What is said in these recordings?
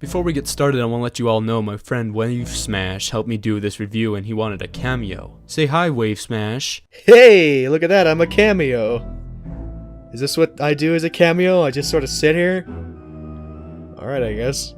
Before we get started, I want to let you all know my friend Wave Smash helped me do this review and he wanted a cameo. Say hi, Wave Smash. Hey, look at that, I'm a cameo. Is this what I do as a cameo? I just sort of sit here? Alright, I guess.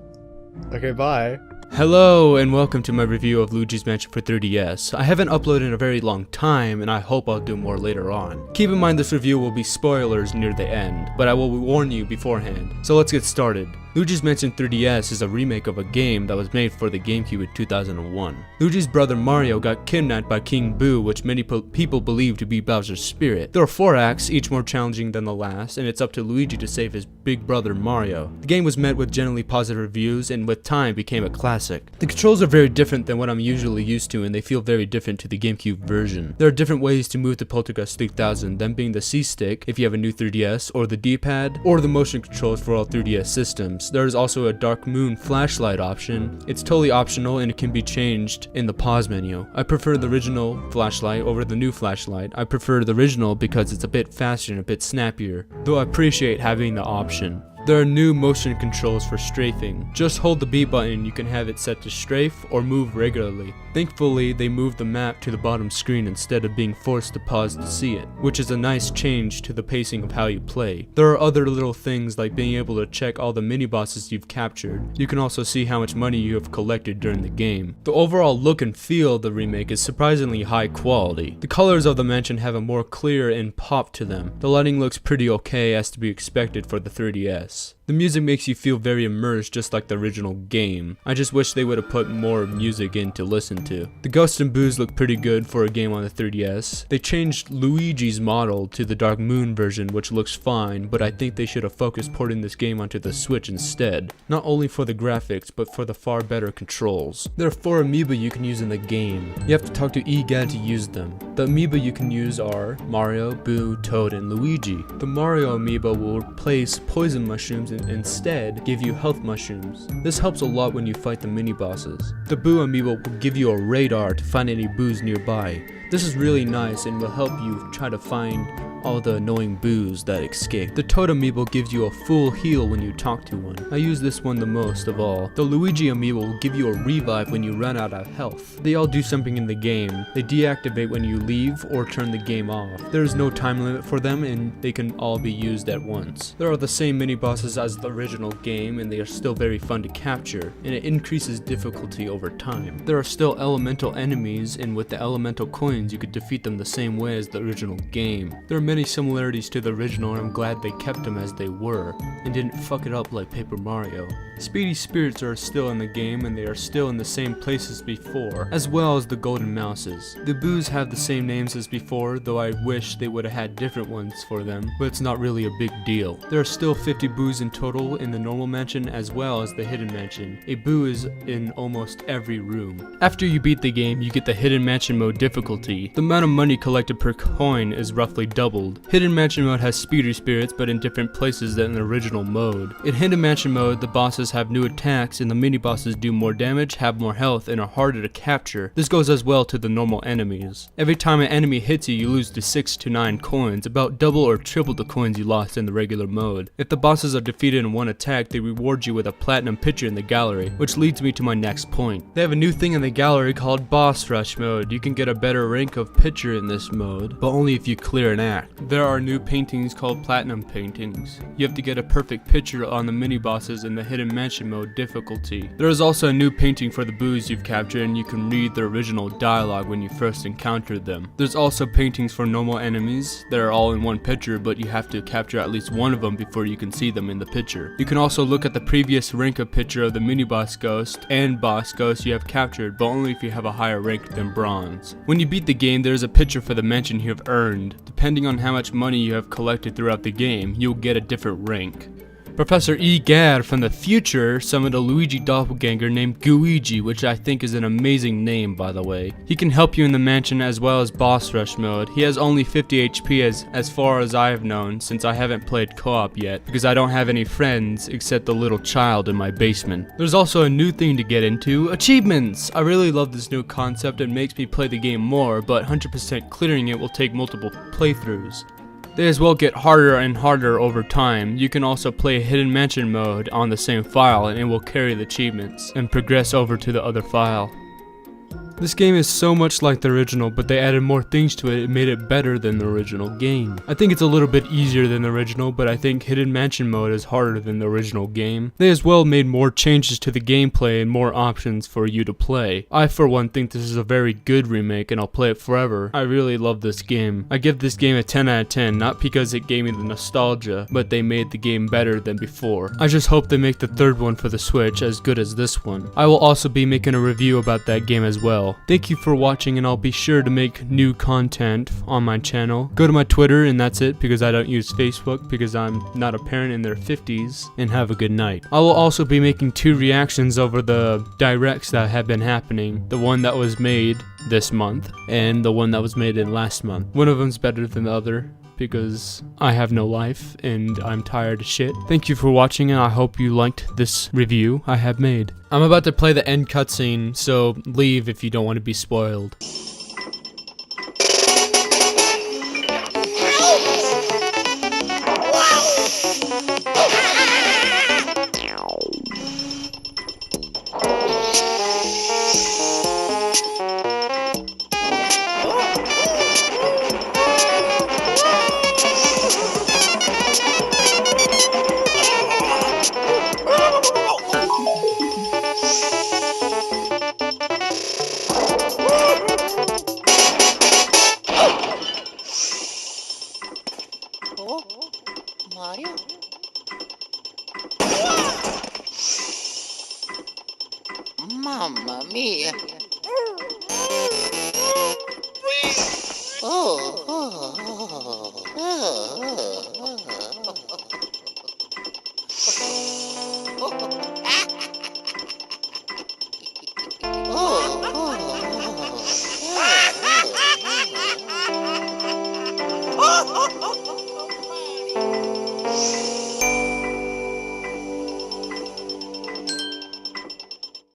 Okay, bye. Hello and welcome to my review of Luigi's Mansion for 3DS. I haven't uploaded in a very long time and I hope I'll do more later on. Keep in mind this review will be spoilers near the end, but I will warn you beforehand. So let's get started. Luigi's Mansion 3DS is a remake of a game that was made for the GameCube in 2001. Luigi's brother Mario got kidnapped by King Boo, which many people believe to be Bowser's spirit. There are 4 acts, each more challenging than the last, and it's up to Luigi to save his big brother Mario. The game was met with generally positive reviews and with time became a classic. The controls are very different than what I'm usually used to and they feel very different to the GameCube version. There are different ways to move the Poltergust 3000, them being the C-Stick if you have a new 3DS, or the D-Pad, or the motion controls for all 3DS systems. There is also a Dark Moon flashlight option. It's totally optional and it can be changed in the pause menu. I prefer the original flashlight over the new flashlight. I prefer the original because it's a bit faster and a bit snappier, though I appreciate having the option. There are new motion controls for strafing. Just hold the B button and you can have it set to strafe or move regularly. Thankfully, they moved the map to the bottom screen instead of being forced to pause to see it, which is a nice change to the pacing of how you play. There are other little things like being able to check all the mini-bosses you've captured. You can also see how much money you have collected during the game. The overall look and feel of the remake is surprisingly high quality. The colors of the mansion have a more clear and pop to them. The lighting looks pretty okay as to be expected for the 3DS. The music makes you feel very immersed just like the original game. I just wish they would have put more music in to listen to. The Ghosts and Boos look pretty good for a game on the 3DS. They changed Luigi's model to the Dark Moon version, which looks fine, but I think they should have focused porting this game onto the Switch instead. Not only for the graphics, but for the far better controls. There are 4 amiibo you can use in the game. You have to talk to EGAD to use them. The amiibo you can use are Mario, Boo, Toad, and Luigi. The Mario amiibo will replace poison mushrooms and instead give you health mushrooms. This helps a lot when you fight the mini bosses. The Boo amiibo will give you a radar to find any Boos nearby. This is really nice and will help you try to find all the annoying Boos that escape. The Toad amiibo gives you a full heal when you talk to one. I use this one the most of all. The Luigi amiibo will give you a revive when you run out of health. They all do something in the game. They deactivate when you leave or turn the game off. There is no time limit for them and they can all be used at once. There are the same mini bosses as the original game and they are still very fun to capture, and it increases difficulty over time. There are still elemental enemies, and with the elemental coins you could defeat them the same way as the original game. There are many similarities to the original and I'm glad they kept them as they were and didn't fuck it up like Paper Mario. Speedy Spirits are still in the game and they are still in the same place as before, as well as the Golden Mouses. The Boos have the same names as before, though I wish they would have had different ones for them, but it's not really a big deal. There are still 50 Boos in total in the normal mansion as well as the hidden mansion. A Boo is in almost every room. After you beat the game, you get the hidden mansion mode difficulty. The amount of money collected per coin is roughly doubled. Hidden Mansion mode has Speedy Spirits but in different places than the original mode. In Hidden Mansion mode, the bosses have new attacks and the mini bosses do more damage, have more health, and are harder to capture. This goes as well to the normal enemies. Every time an enemy hits you, you lose to 6 to 9 coins, about double or triple the coins you lost in the regular mode. If the bosses are defeated in one attack, they reward you with a platinum picture in the gallery, which leads me to my next point. They have a new thing in the gallery called Boss Rush mode. You can get a better rank of picture in this mode, but only if you clear an act. There are new paintings called Platinum paintings. You have to get a perfect picture on the mini bosses in the Hidden Mansion mode difficulty. There is also a new painting for the Boos you've captured and you can read the original dialogue when you first encountered them. There's also paintings for normal enemies that are all in one picture, but you have to capture at least one of them before you can see them in the picture. You can also look at the previous rank of picture of the mini boss ghost and boss ghost you have captured, but only if you have a higher rank than bronze. When you beat the game, there is a picture for the mansion you have earned. Depending on how much money you have collected throughout the game, you'll get a different rank. Professor EGAD from the future summoned a Luigi doppelganger named Luigi, which I think is an amazing name, by the way. He can help you in the mansion as well as boss rush mode. He has only 50 HP as far as I have known, since I haven't played co-op yet, because I don't have any friends except the little child in my basement. There's also a new thing to get into, achievements! I really love this new concept and makes me play the game more, but 100% clearing it will take multiple playthroughs. They as well get harder and harder over time. You can also play Hidden Mansion mode on the same file and it will carry the achievements and progress over to the other file. This game is so much like the original, but they added more things to it and made it better than the original game. I think it's a little bit easier than the original, but I think Hidden Mansion mode is harder than the original game. They as well made more changes to the gameplay and more options for you to play. I for one think this is a very good remake and I'll play it forever. I really love this game. I give this game a 10 out of 10, not because it gave me the nostalgia, but they made the game better than before. I just hope they make the third one for the Switch as good as this one. I will also be making a review about that game as well. Thank you for watching, and I'll be sure to make new content on my channel. Go to my Twitter and that's it, because I don't use Facebook because I'm not a parent in their 50s, and have a good night. I will also be making 2 reactions over the directs that have been happening. The one that was made this month and the one that was made in last month. One of them's better than the other, because I have no life and I'm tired of shit. Thank you for watching, and I hope you liked this review I have made. I'm about to play the end cutscene, so leave if you don't want to be spoiled. Mario? Mamma mia! Oh, oh, oh, oh, oh, oh.